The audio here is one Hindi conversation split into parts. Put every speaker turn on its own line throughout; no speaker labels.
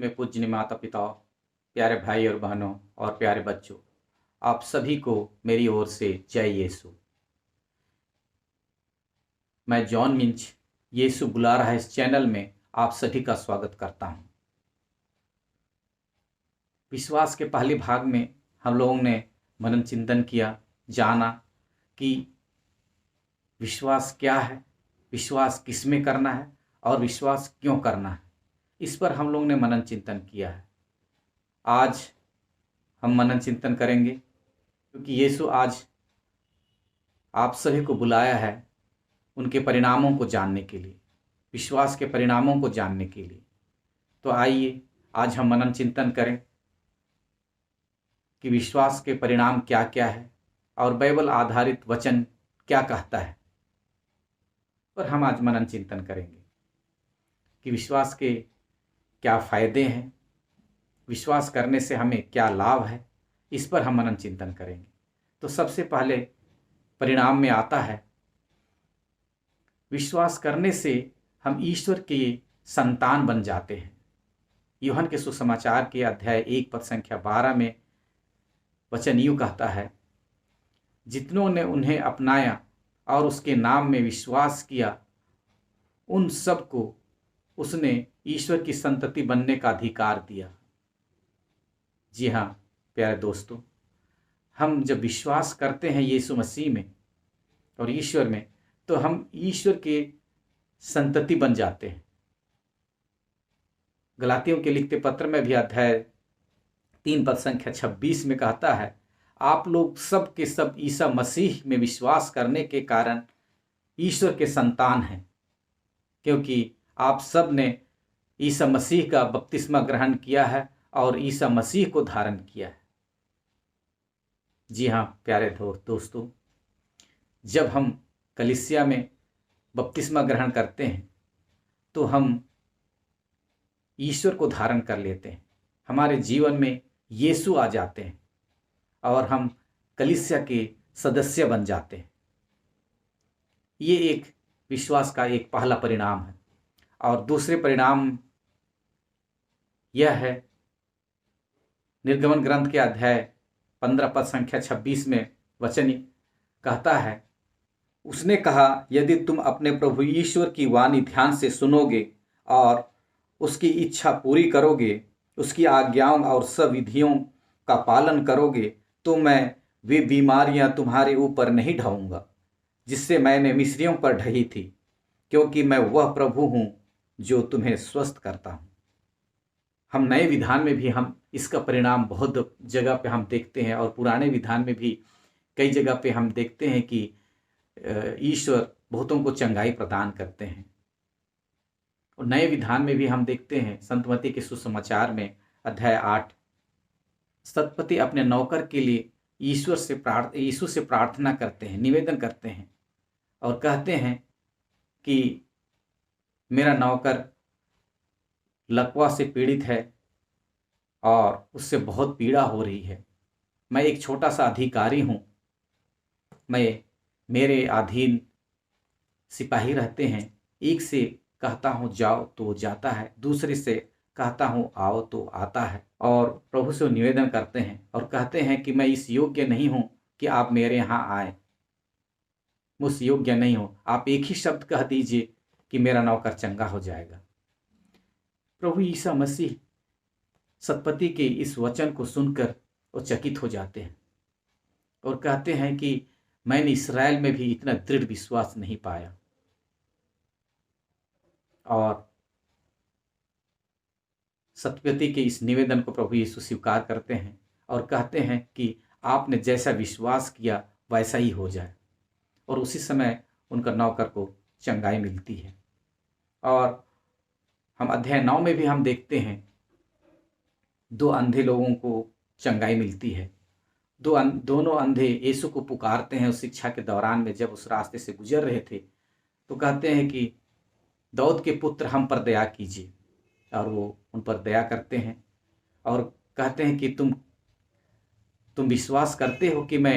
में पूज्य माता पिता, प्यारे भाई और बहनों और प्यारे बच्चों, आप सभी को मेरी ओर से जय यीशु। मैं जॉन मिंच यीशु बुला रहा है इस चैनल में आप सभी का स्वागत करता हूं। विश्वास के पहले भाग में हम लोगों ने मनन चिंतन किया, जाना कि विश्वास क्या है, विश्वास किस में करना है और विश्वास क्यों करना है। इस पर हम लोगों ने मनन चिंतन किया है। आज हम मनन चिंतन करेंगे क्योंकि यीशु आज आप सभी को बुलाया है उनके परिणामों को जानने के लिए, विश्वास के परिणामों को जानने के लिए। तो आइए आज हम मनन चिंतन करें कि विश्वास के परिणाम क्या क्या है और बाइबल आधारित वचन क्या कहता है। पर हम आज मनन चिंतन करेंगे कि विश्वास के क्या फायदे हैं, विश्वास करने से हमें क्या लाभ है, इस पर हम मनन चिंतन करेंगे। तो सबसे पहले परिणाम में आता है, विश्वास करने से हम ईश्वर के संतान बन जाते हैं। यूहन्ना के सुसमाचार के अध्याय 1 पद संख्या 12 में वचन यूं कहता है, जितनों ने उन्हें अपनाया और उसके नाम में विश्वास किया, उन सब को उसने ईश्वर की संतति बनने का अधिकार दिया। जी हाँ प्यारे दोस्तों, हम जब विश्वास करते हैं यीशु मसीह में और ईश्वर में, तो हम ईश्वर के संतति बन जाते हैं। गलातियों के लिखते पत्र में भी अध्याय 3 पद संख्या 26 में कहता है, आप लोग सब के सब ईसा मसीह में विश्वास करने के कारण ईश्वर के संतान हैं, क्योंकि आप सब ने ईसा मसीह का बपतिस्मा ग्रहण किया है और ईसा मसीह को धारण किया है। जी हाँ प्यारे दोस्तों, जब हम कलीसिया में बपतिस्मा ग्रहण करते हैं तो हम ईश्वर को धारण कर लेते हैं, हमारे जीवन में यीशु आ जाते हैं और हम कलीसिया के सदस्य बन जाते हैं। ये एक विश्वास का एक पहला परिणाम है। और दूसरे परिणाम यह है, निर्गमन ग्रंथ के अध्याय 15 पद संख्या 26 में वचन कहता है, उसने कहा, यदि तुम अपने प्रभु ईश्वर की वाणी ध्यान से सुनोगे और उसकी इच्छा पूरी करोगे, उसकी आज्ञाओं और सब विधियों का पालन करोगे, तो मैं वे बीमारियां तुम्हारे ऊपर नहीं ढाऊंगा जिससे मैंने मिस्रियों पर ढही थी, क्योंकि मैं वह प्रभु हूं जो तुम्हें स्वस्थ करता हूं। हम नए विधान में भी हम इसका परिणाम बहुत जगह पे हम देखते हैं और पुराने विधान में भी कई जगह पे हम देखते हैं कि ईश्वर बहुतों को चंगाई प्रदान करते हैं। और नए विधान में भी हम देखते हैं, संत मत्ती के सुसमाचार में अध्याय 8, सतपति अपने नौकर के लिए यीशु से प्रार्थना करते हैं, निवेदन करते हैं और कहते हैं कि मेरा नौकर लकवा से पीड़ित है और उससे बहुत पीड़ा हो रही है। मैं एक छोटा सा अधिकारी हूँ, मेरे अधीन सिपाही रहते हैं। एक से कहता हूँ जाओ तो वो जाता है, दूसरे से कहता हूँ आओ तो आता है। और प्रभु से निवेदन करते हैं और कहते हैं कि मैं इस योग्य नहीं हूँ कि आप मेरे यहाँ आए, मुझ योग्य नहीं हो, आप एक ही शब्द कह दीजिए कि मेरा नौकर चंगा हो जाएगा। प्रभु ईसा मसीह सतपति के इस वचन को सुनकर वो चकित हो जाते हैं और कहते हैं कि मैंने इस्राएल में भी इतना दृढ़ विश्वास नहीं पाया। और सतपति के इस निवेदन को प्रभु यीशु स्वीकार करते हैं और कहते हैं कि आपने जैसा विश्वास किया वैसा ही हो जाए। और उसी समय उनका नौकर को चंगाई मिलती है। और हम अध्याय 9 में भी हम देखते हैं 2 अंधे लोगों को चंगाई मिलती है। दोनों अंधे यीशु को पुकारते हैं उस शिक्षा के दौरान में, जब उस रास्ते से गुजर रहे थे, तो कहते हैं कि दाऊद के पुत्र हम पर दया कीजिए। और वो उन पर दया करते हैं और कहते हैं कि तुम विश्वास करते हो कि मैं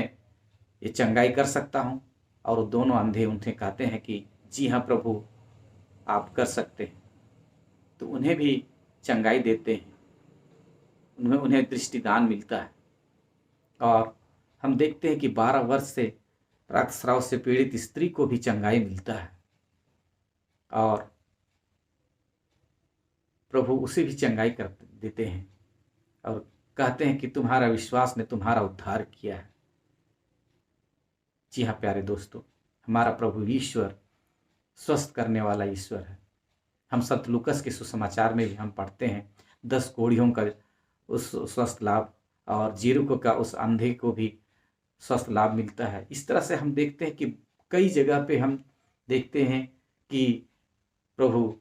ये चंगाई कर सकता हूँ। और दोनों अंधे उन्हें कहते हैं कि जी हाँ प्रभु, आप कर सकते हैं। तो उन्हें भी चंगाई देते हैं उन्हें दृष्टिदान मिलता है। और हम देखते हैं कि 12 वर्ष से रक्तस्राव से पीड़ित स्त्री को भी चंगाई मिलता है और प्रभु उसे भी चंगाई कर देते हैं और कहते हैं कि तुम्हारा विश्वास ने तुम्हारा उद्धार किया है। जी हाँ प्यारे दोस्तों, हमारा प्रभु ईश्वर स्वस्थ करने वाला ईश्वर है। हम संत लूकस के सुसमाचार में भी हम पढ़ते हैं 10 कोढ़ियों का उस स्वस्थ लाभ और जीरुको का उस अंधे को भी स्वस्थ लाभ मिलता है। इस तरह से हम देखते हैं कि कई जगह पे हम देखते हैं कि प्रभु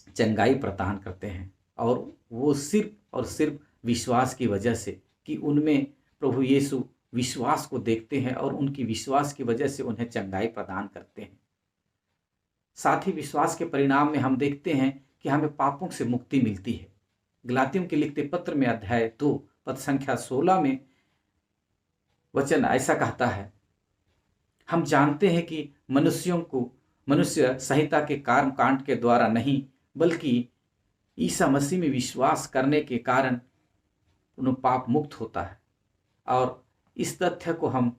चंगाई प्रदान करते हैं और वो सिर्फ और सिर्फ विश्वास की वजह से कि उनमें प्रभु यीशु विश्वास को देखते हैं और उनकी विश्वास की वजह से उन्हें चंगाई प्रदान करते हैं। साथ ही विश्वास के परिणाम में हम देखते हैं कि हमें पापों से मुक्ति मिलती है। गलातियों के लिखते पत्र में अध्याय 2 पद संख्या 16 में वचन ऐसा कहता है, हम जानते हैं कि मनुष्य संहिता के कर्म कांड के द्वारा नहीं बल्कि ईसा मसीह में विश्वास करने के कारण उन्हें पाप मुक्त होता है। और इस तथ्य को हम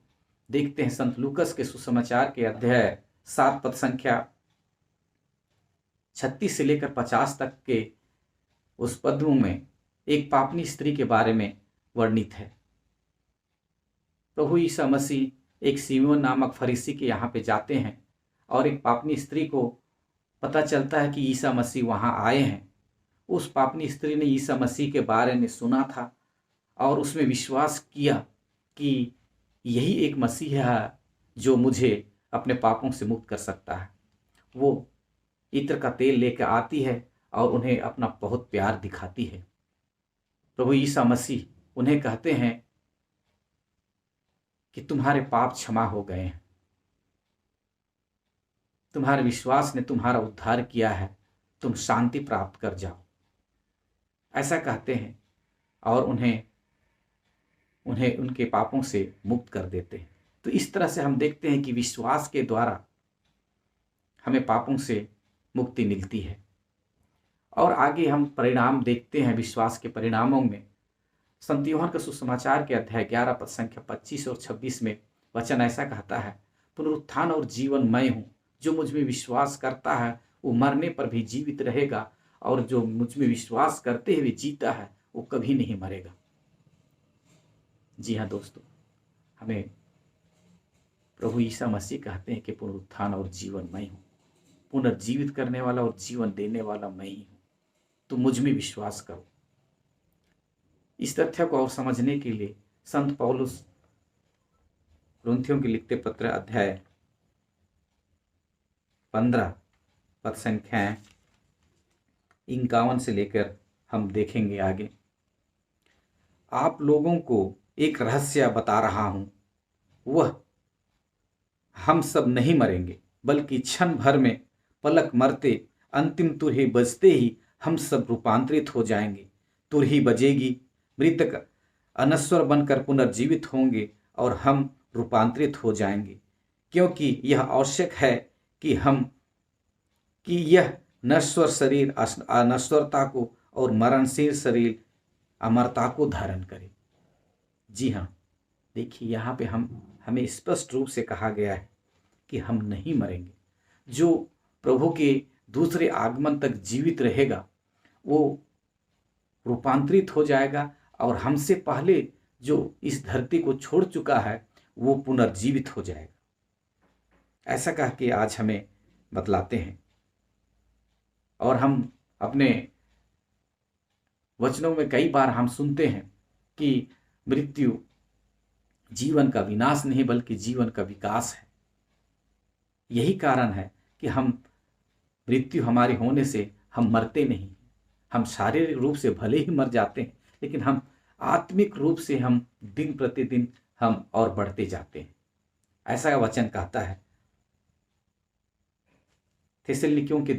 देखते हैं संत लूकस के सुसमाचार के अध्याय 7 पद संख्या 36 से लेकर 50 तक के उस पदों में एक पापनी स्त्री के बारे में वर्णित है। प्रभु ईसा मसीह एक सिमोन नामक फरीसी के यहाँ पे जाते हैं और एक पापनी स्त्री को पता चलता है कि ईसा मसीह वहाँ आए हैं। उस पापनी स्त्री ने ईसा मसीह के बारे में सुना था और उसमें विश्वास किया कि यही एक मसीह है जो मुझे अपने पापों से मुक्त कर सकता है। वो इत्र का तेल लेकर आती है और उन्हें अपना बहुत प्यार दिखाती है। प्रभु ईसा मसीह उन्हें कहते हैं कि तुम्हारे पाप क्षमा हो गए हैं, तुम्हारे विश्वास ने तुम्हारा उद्धार किया है, तुम शांति प्राप्त कर जाओ, ऐसा कहते हैं और उन्हें उनके पापों से मुक्त कर देते हैं। तो इस तरह से हम देखते हैं कि विश्वास के द्वारा हमें पापों से मुक्ति मिलती है। और आगे हम परिणाम देखते हैं विश्वास के परिणामों में। संत यूहन्ना का सुसमाचार के अध्याय 11 पद संख्या 25 और 26 में वचन ऐसा कहता है, पुनरुत्थान और जीवन मैं हूँ, जो मुझ में विश्वास करता है वो मरने पर भी जीवित रहेगा और जो मुझ में विश्वास करते हुए जीता है वो कभी नहीं मरेगा। जी हाँ दोस्तों, हमें प्रभु ईसा मसीह कहते हैं कि पुनरुत्थान और जीवन मैं हूँ, पुनर्जीवित करने वाला और जीवन देने वाला मैं ही हूँ, तो मुझ में विश्वास करो। इस तथ्य को और समझने के लिए संत पौलुस कुरिन्थियों के लिखते पत्र अध्याय 15 पद संख्या 51 से लेकर हम देखेंगे आगे। आप लोगों को एक रहस्य बता रहा हूं, वह हम सब नहीं मरेंगे बल्कि क्षण भर में पलक मरते अंतिम तुरही बजते ही हम सब रूपांतरित हो जाएंगे। तुरही बजेगी, मृतक अनश्वर बनकर पुनर्जीवित होंगे और हम रूपांतरित हो जाएंगे, क्योंकि यह आवश्यक है कि यह नश्वर शरीर अनश्वरता को और मरणशील शरीर अमरता को धारण करे। जी हाँ, देखिए यहाँ पे हमें स्पष्ट रूप से कहा गया है कि हम नहीं मरेंगे। जो प्रभु के दूसरे आगमन तक जीवित रहेगा वो रूपांतरित हो जाएगा और हमसे पहले जो इस धरती को छोड़ चुका है वो पुनर्जीवित हो जाएगा। ऐसा कह के आज हमें बतलाते हैं। और हम अपने वचनों में कई बार हम सुनते हैं कि मृत्यु जीवन का विनाश नहीं बल्कि जीवन का विकास है। यही कारण है कि मृत्यु हमारी होने से हम मरते नहीं। हम शारीरिक रूप से भले ही मर जाते हैं लेकिन हम आत्मिक रूप से हम दिन प्रतिदिन हम और बढ़ते जाते हैं। ऐसा वचन कहता है। थिस्सलुनीकियों के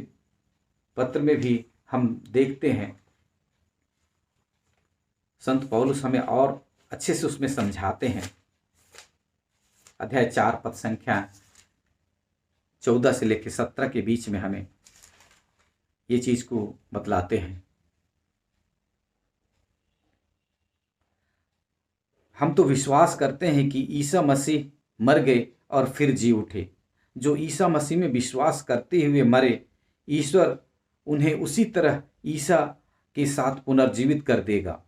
पत्र में भी हम देखते हैं संत पौलुस हमें और अच्छे से उसमें समझाते हैं। अध्याय 4 पद संख्या 14 से लेकर 17 के बीच में हमें ये चीज को बतलाते हैं। हम तो विश्वास करते हैं कि ईसा मसीह मर गए और फिर जी उठे। जो ईसा मसीह में विश्वास करते हुए मरे, ईश्वर उन्हें उसी तरह ईसा के साथ पुनर्जीवित कर देगा।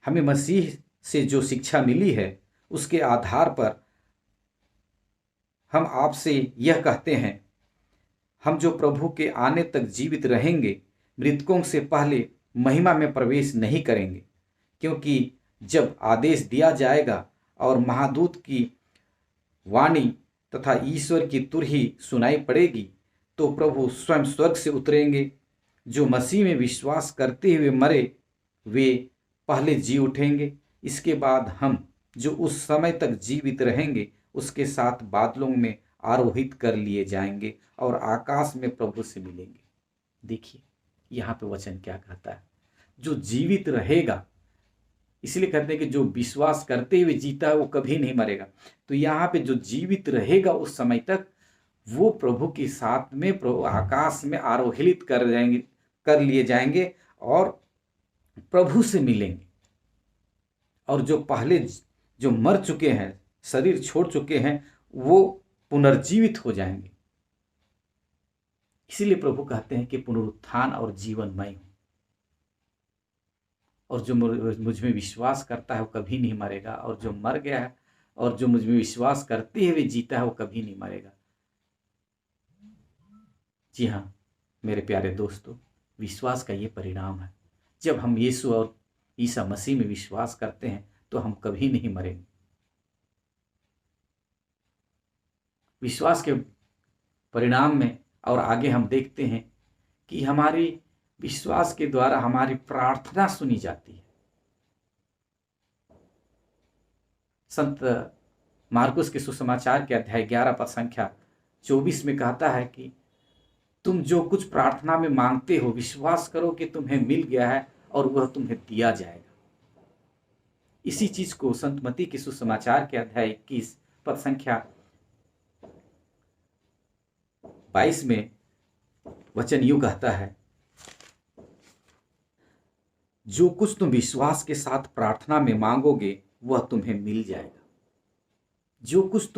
हमें मसीह से जो शिक्षा मिली है उसके आधार पर हम आपसे यह कहते हैं, हम जो प्रभु के आने तक जीवित रहेंगे, मृतकों से पहले महिमा में प्रवेश नहीं करेंगे, क्योंकि जब आदेश दिया जाएगा और महादूत की वाणी तथा ईश्वर की तुरही सुनाई पड़ेगी, तो प्रभु स्वयं स्वर्ग से उतरेंगे। जो मसीह में विश्वास करते हुए मरे, वे पहले जी उठेंगे। इसके बाद हम जो उस समय तक जीवित रहेंगे, उसके साथ बादलों में आरोहित कर लिए जाएंगे और आकाश में प्रभु से मिलेंगे। देखिए यहाँ पे वचन क्या कहता है, जो जीवित रहेगा, इसलिए कहते हैं कि जो विश्वास करते हुए जीता है वो कभी नहीं मरेगा। तो यहाँ पे जो जीवित रहेगा उस समय तक, वो प्रभु के साथ में प्रभु आकाश में आरोहित कर लिए जाएंगे और प्रभु से मिलेंगे। और जो पहले जो मर चुके हैं, शरीर छोड़ चुके हैं, वो पुनर्जीवित हो जाएंगे। इसीलिए प्रभु कहते हैं कि पुनरुत्थान और जीवन मैं हूं, और जो मुझ में विश्वास करता है वो कभी नहीं मरेगा, और जो मर गया है और जो मुझ में विश्वास करते हुए जीता है वो कभी नहीं मरेगा। जी हाँ मेरे प्यारे दोस्तों, विश्वास का ये परिणाम है। जब हम यीशु और ईसा मसीह में विश्वास करते हैं तो हम कभी नहीं मरेंगे। विश्वास के परिणाम में और आगे हम देखते हैं कि हमारी विश्वास के द्वारा हमारी प्रार्थना सुनी जाती है। संत मार्कुस के सुसमाचार के अध्याय 11 पद संख्या 24 में कहता है कि तुम जो कुछ प्रार्थना में मांगते हो, विश्वास करो कि तुम्हें मिल गया है और वह तुम्हें दिया जाएगा। इसी चीज को संत मत्ती के सुसमाचार के अध्याय 21 पद संख्या 22 में वचन यूं कहता है, जो कुछ तुम विश्वास के साथ प्रार्थना में मांगोगे वह तुम्हें मिल जाएगा। जो कुछ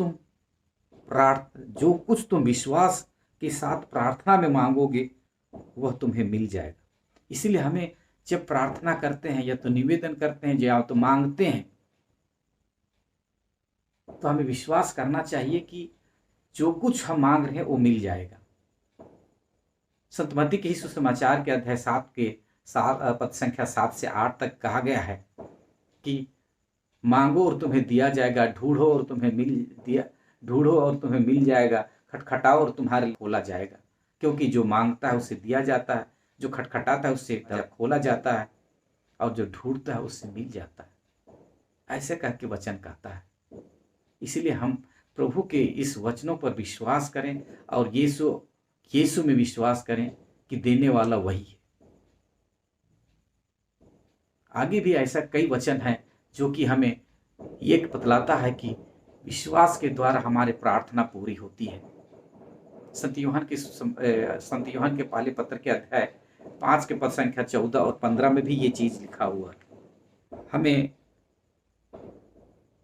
तुम विश्वास के साथ प्रार्थना में मांगोगे वह तुम्हें मिल जाएगा। इसलिए हमें जब प्रार्थना करते हैं या तो निवेदन करते हैं या तो मांगते हैं, तो हमें विश्वास करना चाहिए कि जो कुछ हम मांग रहे हैं वो मिल जाएगा। संत मत्ती के ही सुसमाचार के अध्याय 7 के पद संख्या 7 से 8 तक कहा गया है कि मांगो और तुम्हें दिया जाएगा, ढूंढो और तुम्हें मिल जाएगा, खटखटाओ और तुम्हारे लिए खोला जाएगा। क्योंकि जो मांगता है उसे दिया जाता है, जो खटखटाता है उससे खोला जाता है, और जो ढूंढता है उससे मिल जाता है। ऐसे करके वचन कहता है। इसलिए हम प्रभु के इस वचनों पर विश्वास करें और यीशु में विश्वास करें कि देने वाला वही है। आगे भी ऐसा कई वचन हैं जो कि हमें ये बतलाता है कि विश्वास के द्वारा हमारी प्रार्थना पूरी होती है। संत यूहन्ना के पहले पत्र के अध्याय 5 के पद संख्या 14 और 15 में भी ये चीज लिखा हुआ है। हमें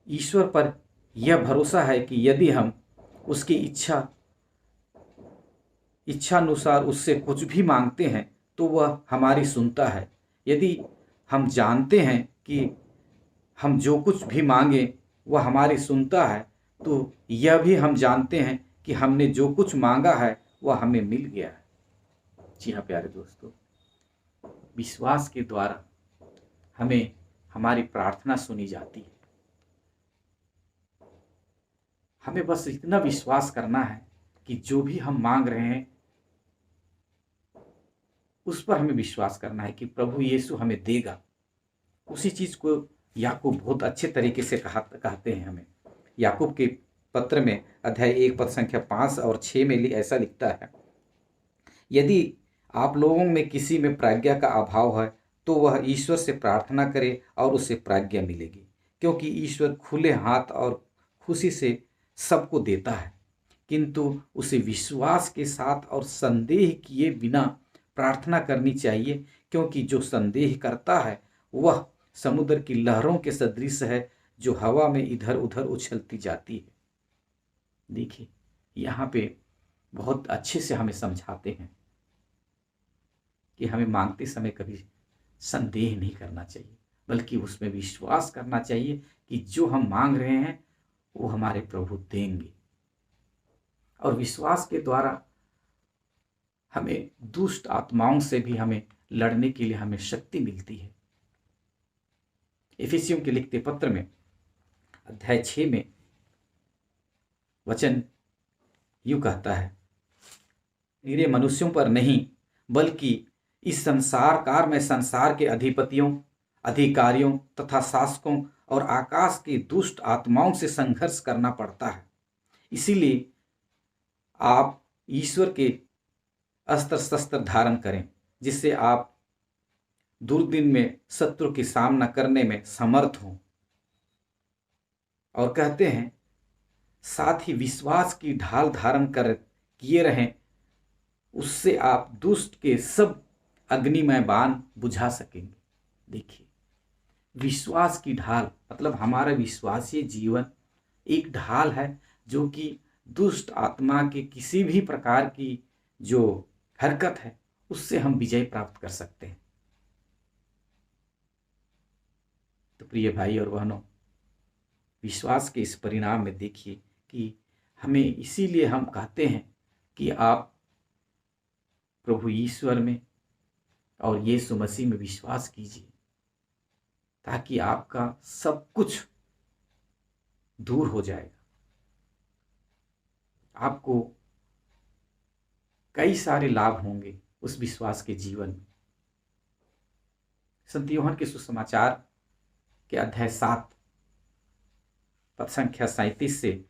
ईश्वर पर यह भरोसा है कि यदि हम उसकी इच्छानुसार उससे कुछ भी मांगते हैं तो वह हमारी सुनता है। यदि हम जानते हैं कि हम जो कुछ भी मांगे वह हमारी सुनता है, तो यह भी हम जानते हैं कि हमने जो कुछ मांगा है वह हमें मिल गया है। जी हाँ प्यारे दोस्तों, विश्वास के द्वारा हमें हमारी प्रार्थना सुनी जाती है। हमें बस इतना विश्वास करना है कि जो भी हम मांग रहे हैं उस पर हमें विश्वास करना है कि प्रभु यीशु हमें देगा। उसी चीज को याकूब बहुत अच्छे तरीके से कहते हैं हमें। याकूब के पत्र में अध्याय 1 पद संख्या 5 और 6 में ऐसा लिखता है, यदि आप लोगों में किसी में प्राज्ञा का अभाव है तो वह ईश्वर से प्रार्थना करे और उसे प्राज्ञा मिलेगी, क्योंकि ईश्वर खुले हाथ और खुशी से सबको देता है, किंतु उसे विश्वास के साथ और संदेह किए बिना प्रार्थना करनी चाहिए, क्योंकि जो संदेह करता है वह समुद्र की लहरों के सदृश है जो हवा में इधर उधर उछलती जाती है। देखिए यहाँ पे बहुत अच्छे से हमें समझाते हैं कि हमें मांगते समय कभी संदेह नहीं करना चाहिए, बल्कि उसमें विश्वास करना चाहिए कि जो हम मांग रहे हैं वो हमारे प्रभु देंगे। और विश्वास के द्वारा हमें दुष्ट आत्माओं से भी हमें लड़ने के लिए हमें शक्ति मिलती है। इफिसियों के लिखते पत्र में अध्याय 6 में वचन यूं कहता है, निरे मनुष्यों पर नहीं बल्कि इस संसार काल में संसार के अधिपतियों, अधिकारियों तथा शासकों और आकाश की दुष्ट आत्माओं से संघर्ष करना पड़ता है। इसीलिए आप ईश्वर के अस्त्र शस्त्र धारण करें, जिससे आप दुर्दिन में शत्रु की सामना करने में समर्थ हों। और कहते हैं साथ ही विश्वास की ढाल धारण कर किए रहें, उससे आप दुष्ट के सब अग्निमय बाण बुझा सकेंगे। देखिए विश्वास की ढाल मतलब हमारा विश्वासीय जीवन एक ढाल है जो कि दुष्ट आत्मा के किसी भी प्रकार की जो हरकत है उससे हम विजय प्राप्त कर सकते हैं। तो प्रिय भाई और बहनों, विश्वास के इस परिणाम में देखिए कि हमें इसीलिए हम कहते हैं कि आप प्रभु ईश्वर में और यीशु मसीह में विश्वास कीजिए, ताकि आपका सब कुछ दूर हो जाएगा। आपको कई सारे लाभ होंगे उस विश्वास के जीवन में। संत यूहन्ना के सुसमाचार के अध्याय 7 पद संख्या 37 से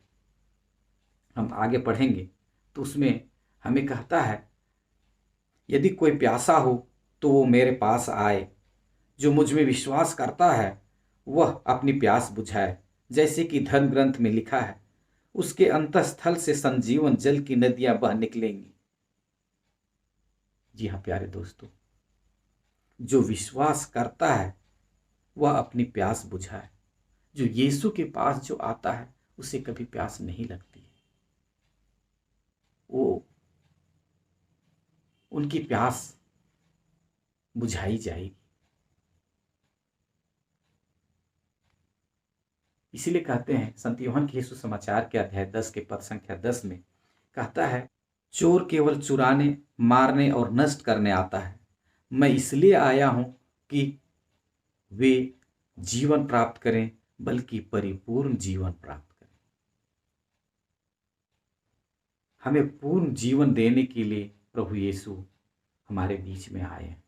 हम आगे पढ़ेंगे तो उसमें हमें कहता है, यदि कोई प्यासा हो तो वो मेरे पास आए, जो मुझ में विश्वास करता है वह अपनी प्यास बुझाए। जैसे कि धर्म ग्रंथ में लिखा है, उसके अंतःस्थल से संजीवन जल की नदियां बह निकलेंगी। जी हाँ प्यारे दोस्तों, जो विश्वास करता है वह अपनी प्यास बुझाए। जो यीशु के पास जो आता है उसे कभी प्यास नहीं लगती है, वो उनकी प्यास बुझाई जाएगी। इसीलिए कहते हैं संत यूहन्ना के सुसमाचार के अध्याय 10 के पद संख्या 10 में कहता है, चोर केवल चुराने, मारने और नष्ट करने आता है। मैं इसलिए आया हूं कि वे जीवन प्राप्त करें, बल्कि परिपूर्ण जीवन प्राप्त करें। हमें पूर्ण जीवन देने के लिए प्रभु यीशु हमारे बीच में आए हैं।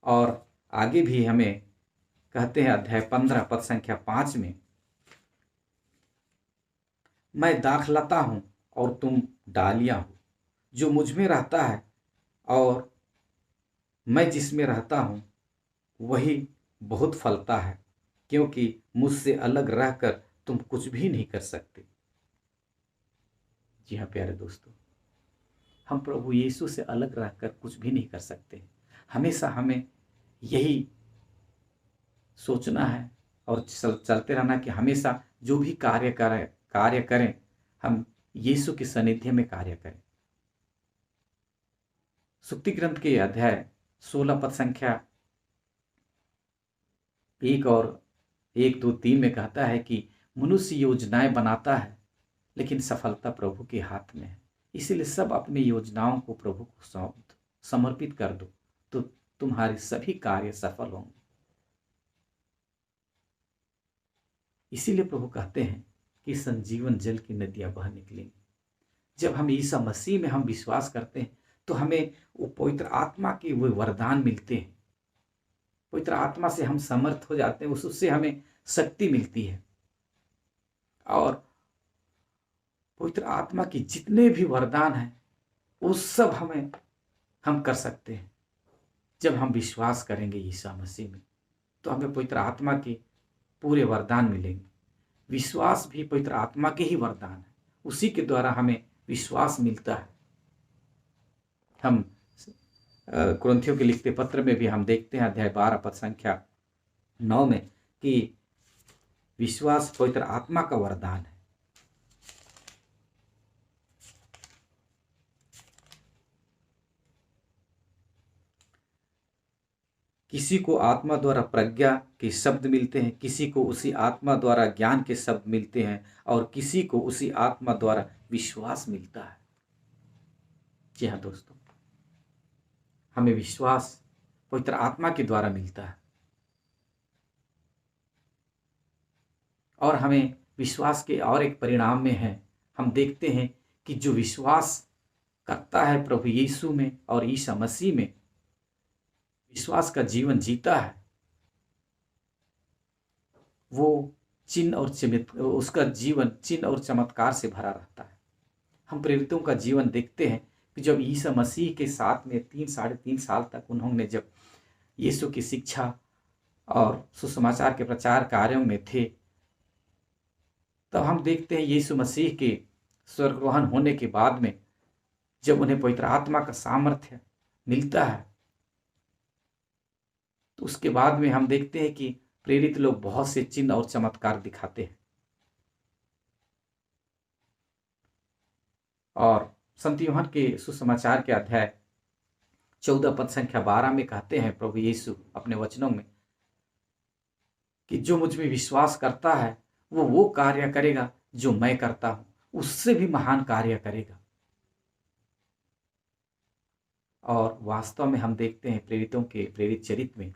और आगे भी हमें कहते हैं अध्याय 15 पद संख्या 5 में, मैं दाखलता हूं और तुम डालियां हो। जो मुझ में रहता है और मैं जिसमें रहता हूं वही बहुत फलता है, क्योंकि मुझसे अलग रहकर तुम कुछ भी नहीं कर सकते। जी हाँ प्यारे दोस्तों, हम प्रभु यीशु से अलग रहकर कुछ भी नहीं कर सकते। हमेशा हमें यही सोचना है और चलते रहना कि हमेशा जो भी कार्य करें हम यीशु की सानिध्य में कार्य करें। सुक्ति ग्रंथ के अध्याय 16 पद संख्या 1 और 1, 2, 3 में कहता है कि मनुष्य योजनाएं बनाता है लेकिन सफलता प्रभु के हाथ में है। इसीलिए सब अपनी योजनाओं को प्रभु को समर्पित कर दो, तो तुम्हारे सभी कार्य सफल होंगे। इसीलिए प्रभु कहते हैं कि संजीवन जल की नदियां बह निकलेंगी। जब हम ईसा मसीह में हम विश्वास करते हैं तो हमें वो पवित्र आत्मा के वो वरदान मिलते हैं। पवित्र आत्मा से हम समर्थ हो जाते हैं, उससे हमें शक्ति मिलती है। और पवित्र आत्मा की जितने भी वरदान हैं वो सब हम कर सकते हैं। जब हम विश्वास करेंगे ईसा मसीह में तो हमें पवित्र आत्मा के पूरे वरदान मिलेंगे। विश्वास भी पवित्र आत्मा के ही वरदान है, उसी के द्वारा हमें विश्वास मिलता है। हम कुरिन्थियों के लिखते पत्र में भी हम देखते हैं अध्याय 12 पद संख्या 9 में कि विश्वास पवित्र आत्मा का वरदान है। किसी को आत्मा द्वारा प्रज्ञा के शब्द मिलते हैं, किसी को उसी आत्मा द्वारा ज्ञान के शब्द मिलते हैं, और किसी को उसी आत्मा द्वारा विश्वास मिलता है। जी हाँ दोस्तों, हमें विश्वास पवित्र आत्मा के द्वारा मिलता है, और हमें विश्वास के और एक परिणाम में है, हम देखते हैं कि जो विश्वास करता है प्रभु यीशु में और ईसा मसीह में, विश्वास का जीवन जीता है, वो चिन्ह और उसका जीवन चिन्ह और चमत्कार से भरा रहता है। हम प्रेरितों का जीवन देखते हैं कि जब ईसा मसीह के साथ में 3-3.5 साल तक उन्होंने जब यीशु की शिक्षा और सुसमाचार के प्रचार कार्यों में थे, तब हम देखते हैं यीशु मसीह के स्वर्गरोहण होने के बाद में जब उन्हें पवित्र आत्मा का सामर्थ्य मिलता है, तो उसके बाद में हम देखते हैं कि प्रेरित लोग बहुत से चिन्ह और चमत्कार दिखाते हैं। और संत यूहन्ना के सुसमाचार के अध्याय 14 पद संख्या 12 में कहते हैं प्रभु यीशु अपने वचनों में कि जो मुझ में विश्वास करता है वो कार्य करेगा जो मैं करता हूं, उससे भी महान कार्य करेगा। और वास्तव में हम देखते हैं प्रेरितों के प्रेरित चरित्र में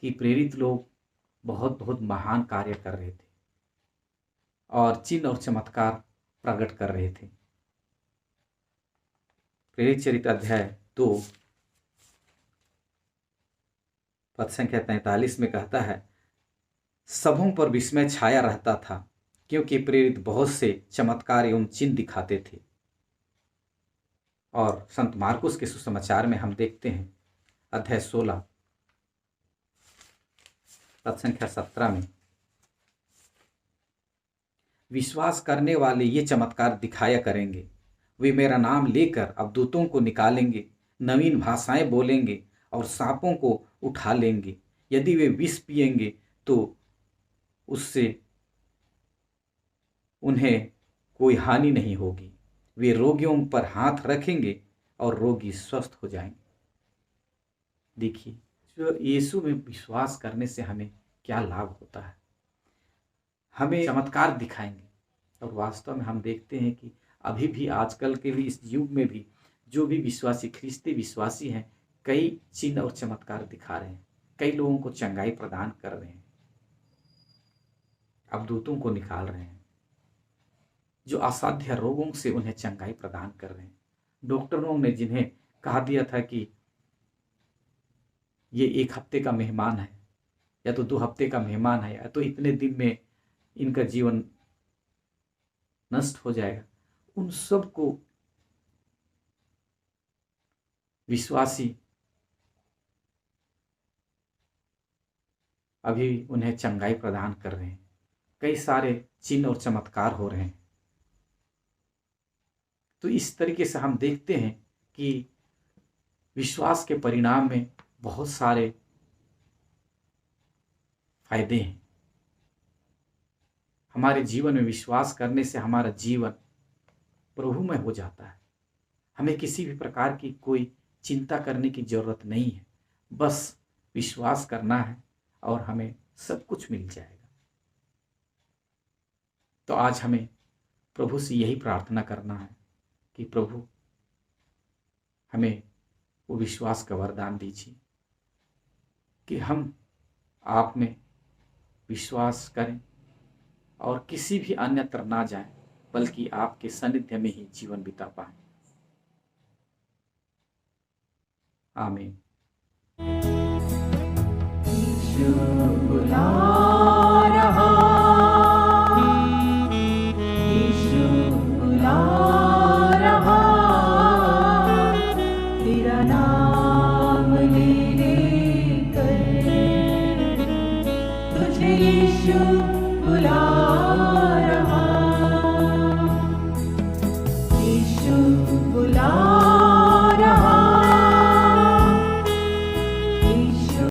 कि प्रेरित लोग बहुत बहुत महान कार्य कर रहे थे और चिन्ह और चमत्कार प्रकट कर रहे थे। प्रेरित चरित्र अध्याय 2 पद संख्या 43 में कहता है, सबों पर विस्मय छाया रहता था क्योंकि प्रेरित बहुत से चमत्कार एवं चिन्ह दिखाते थे। और संत मार्कुस के सुसमाचार में हम देखते हैं अध्याय 16 पद संख्या 17 में, विश्वास करने वाले ये चमत्कार दिखाया करेंगे, वे मेरा नाम लेकर अवधूतों को निकालेंगे, नवीन भाषाएं बोलेंगे और सांपों को उठा लेंगे, यदि वे विष पिएंगे तो उससे उन्हें कोई हानि नहीं होगी, वे रोगियों पर हाथ रखेंगे और रोगी स्वस्थ हो जाएंगे। देखिए, जो यीशु में विश्वास करने से हमें क्या लाभ होता है। हमें चमत्कार दिखाएंगे, और वास्तव में हम देखते हैं कि अभी भी आजकल के भी इस युग में भी जो भी विश्वासी ख्रिस्ती विश्वासी हैं, कई चिन्ह और चमत्कार दिखा रहे हैं, कई लोगों को चंगाई प्रदान कर रहे हैं, अवधूतों को निकाल रहे हैं, जो असाध्य रोगों से उन्हें चंगाई प्रदान कर रहे हैं। डॉक्टरों ने जिन्हें कहा दिया था कि ये 1 हफ्ते का मेहमान है या तो 2 हफ्ते का मेहमान है या तो इतने दिन में इनका जीवन नष्ट हो जाएगा, उन सब को विश्वासी अभी उन्हें चंगाई प्रदान कर रहे हैं, कई सारे चिन्ह और चमत्कार हो रहे हैं। तो इस तरीके से हम देखते हैं कि विश्वास के परिणाम में बहुत सारे फायदे हैं। हमारे जीवन में विश्वास करने से हमारा जीवन प्रभुमय हो जाता है। हमें किसी भी प्रकार की कोई चिंता करने की जरूरत नहीं है, बस विश्वास करना है और हमें सब कुछ मिल जाएगा। तो आज हमें प्रभु से यही प्रार्थना करना है कि प्रभु हमें वो विश्वास का वरदान दीजिए कि हम आप में विश्वास करें और किसी भी अन्यत्र ना जाएं, बल्कि आपके सानिध्य में ही जीवन बिता पाएं। आमीन।